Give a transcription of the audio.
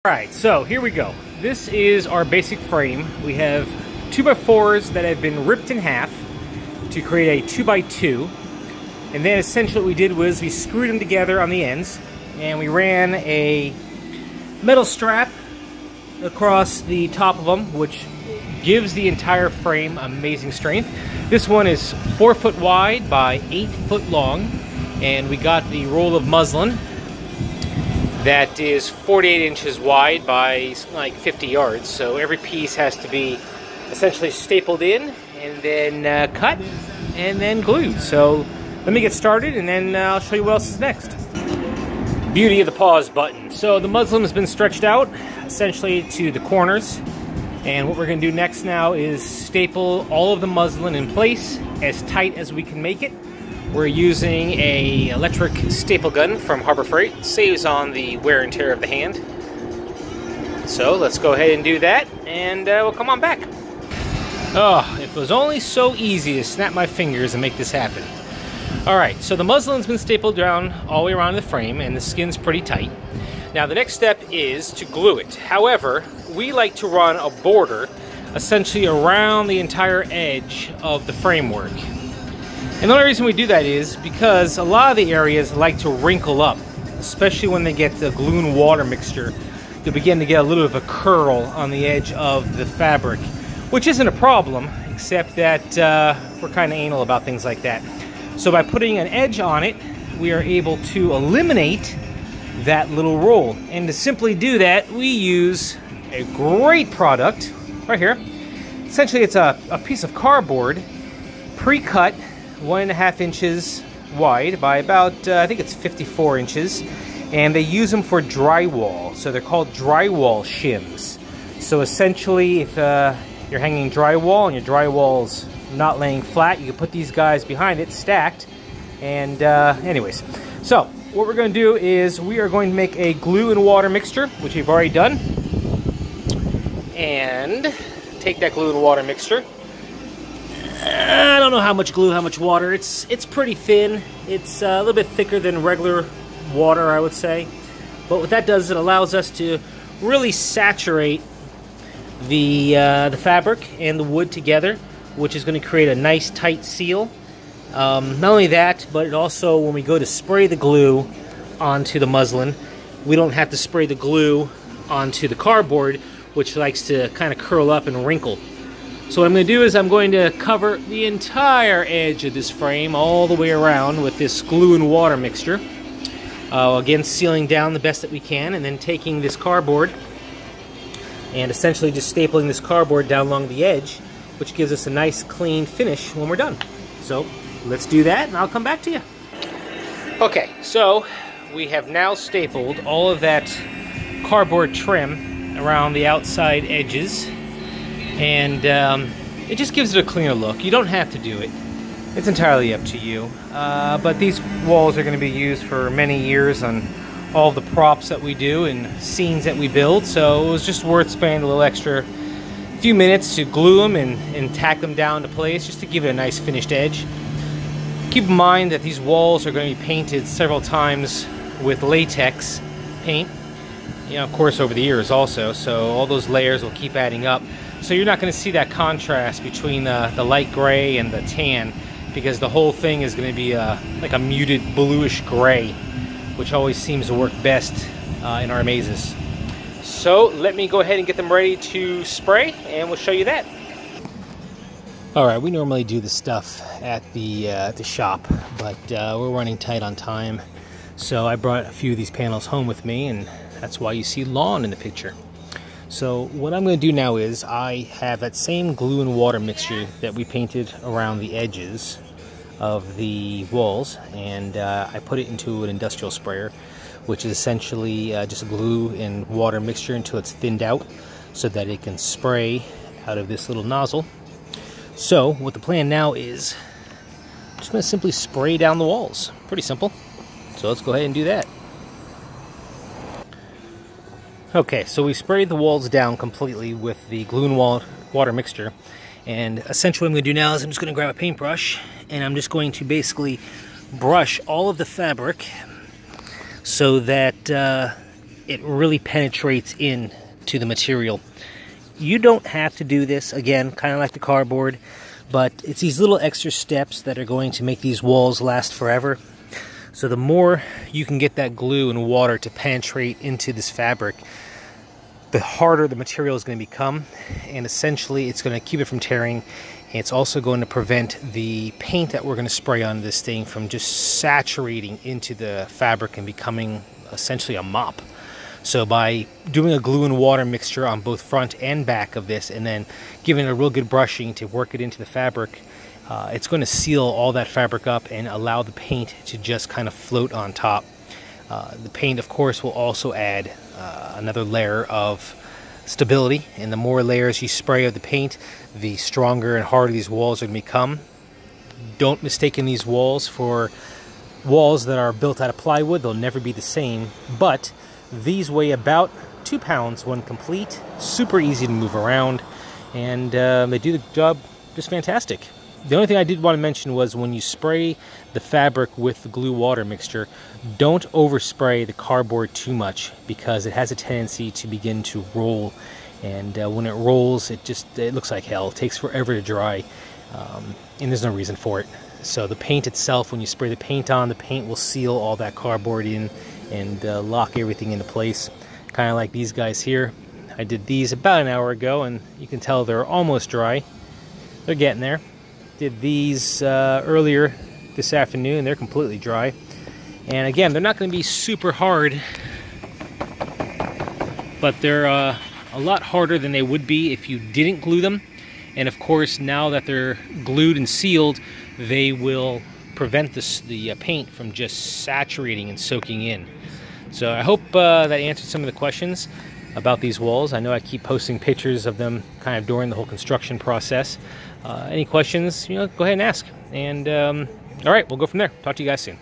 Alright, so here we go. This is our basic frame. We have 2x4s that have been ripped in half to create a 2x2. And then essentially what we did was we screwed them together on the ends and we ran a metal strap across the top of them, which gives the entire frame amazing strength. This one is 4 foot wide by 8 foot long, and we got the roll of muslin that is 48 inches wide by like 50 yards. So every piece has to be essentially stapled in and then cut and then glued. So let me get started and then I'll show you what else is next. Beauty of the pause button. So the muslin has been stretched out essentially to the corners. And what we're going to do next now is staple all of the muslin in place as tight as we can make it. We're using a electric staple gun from Harbor Freight. Saves on the wear and tear of the hand. So let's go ahead and do that, and we'll come on back. Oh, if it was only so easy to snap my fingers and make this happen. Alright, so the muslin's been stapled down all the way around the frame, and the skin's pretty tight. Now the next step is to glue it. However, we like to run a border essentially around the entire edge of the framework. And the only reason we do that is because a lot of the areas like to wrinkle up, especially when they get the glue and water mixture. You'll begin to get a little bit of a curl on the edge of the fabric, which isn't a problem, except that we're kind of anal about things like that. So by putting an edge on it, we are able to eliminate that little roll. And to simply do that, we use a great product right here. Essentially, it's a piece of cardboard, pre-cut, 1.5 inches wide by about, I think it's 54 inches. And they use them for drywall. So they're called drywall shims. So essentially, if you're hanging drywall and your drywall's not laying flat, you can put these guys behind it, stacked. And anyways, so what we're going to do is we are going to make a glue and water mixture, which we've already done. And take that glue and water mixture. I don't know how much glue, how much water. It's pretty thin. It's a little bit thicker than regular water, I would say. But what that does, it allows us to really saturate the fabric and the wood together, which is going to create a nice tight seal. Not only that, but it also, when we go to spray the glue onto the muslin, we don't have to spray the glue onto the cardboard, which likes to kind of curl up and wrinkle. So what I'm going to do is I'm going to cover the entire edge of this frame all the way around with this glue and water mixture. Again, sealing down the best that we can, and then taking this cardboard and essentially just stapling this cardboard down along the edge, which gives us a nice clean finish when we're done. So let's do that and I'll come back to you. Okay, so we have now stapled all of that cardboard trim around the outside edges, and it just gives it a cleaner look. You don't have to do it. It's entirely up to you. But these walls are going to be used for many years on all the props that we do and scenes that we build, so it was just worth spending a little extra few minutes to glue them and tack them down to place, just to give it a nice finished edge. Keep in mind that these walls are going to be painted several times with latex paint, you know, of course, over the years also, so all those layers will keep adding up. So you're not going to see that contrast between the light gray and the tan, because the whole thing is going to be like a muted bluish gray, which always seems to work best in our mazes. So let me go ahead and get them ready to spray, and we'll show you that. Alright, we normally do the stuff at the shop, but we're running tight on time. So I brought a few of these panels home with me, and that's why you see lawn in the picture. So what I'm going to do now is I have that same glue and water mixture that we painted around the edges of the walls, and I put it into an industrial sprayer, which is essentially just a glue and water mixture until it's thinned out so that it can spray out of this little nozzle. So what the plan now is I'm just going to simply spray down the walls. Pretty simple. So let's go ahead and do that. Okay, so we sprayed the walls down completely with the glue and water mixture, and essentially what I'm going to do now is I'm just going to grab a paintbrush and I'm just going to basically brush all of the fabric so that it really penetrates into the material. You don't have to do this, again, kind of like the cardboard, but it's these little extra steps that are going to make these walls last forever. So the more you can get that glue and water to penetrate into this fabric, the harder the material is going to become, and essentially it's going to keep it from tearing. And it's also going to prevent the paint that we're going to spray on this thing from just saturating into the fabric and becoming essentially a mop. So by doing a glue and water mixture on both front and back of this, and then giving it a real good brushing to work it into the fabric, it's going to seal all that fabric up and allow the paint to just kind of float on top. The paint, of course, will also add another layer of stability, and the more layers you spray of the paint, the stronger and harder these walls are going to become. Don't mistake these walls for walls that are built out of plywood. They'll never be the same, but these weigh about 2 pounds when complete, super easy to move around, and they do the job just fantastic. The only thing I did want to mention was when you spray the fabric with the glue water mixture, don't overspray the cardboard too much, because it has a tendency to begin to roll, and when it rolls, it looks like hell. It takes forever to dry, and there's no reason for it. So the paint itself, when you spray the paint on, the paint will seal all that cardboard in and lock everything into place. Kind of like these guys here. I did these about an hour ago, and you can tell they're almost dry. They're getting there. Did these earlier this afternoon. They're completely dry. And again, they're not going to be super hard, but they're a lot harder than they would be if you didn't glue them. And of course, now that they're glued and sealed, they will prevent the paint from just saturating and soaking in. So I hope that answered some of the questions about these walls. I know I keep posting pictures of them kind of during the whole construction process. Any questions, go ahead and ask. And all right, we'll go from there. Talk to you guys soon.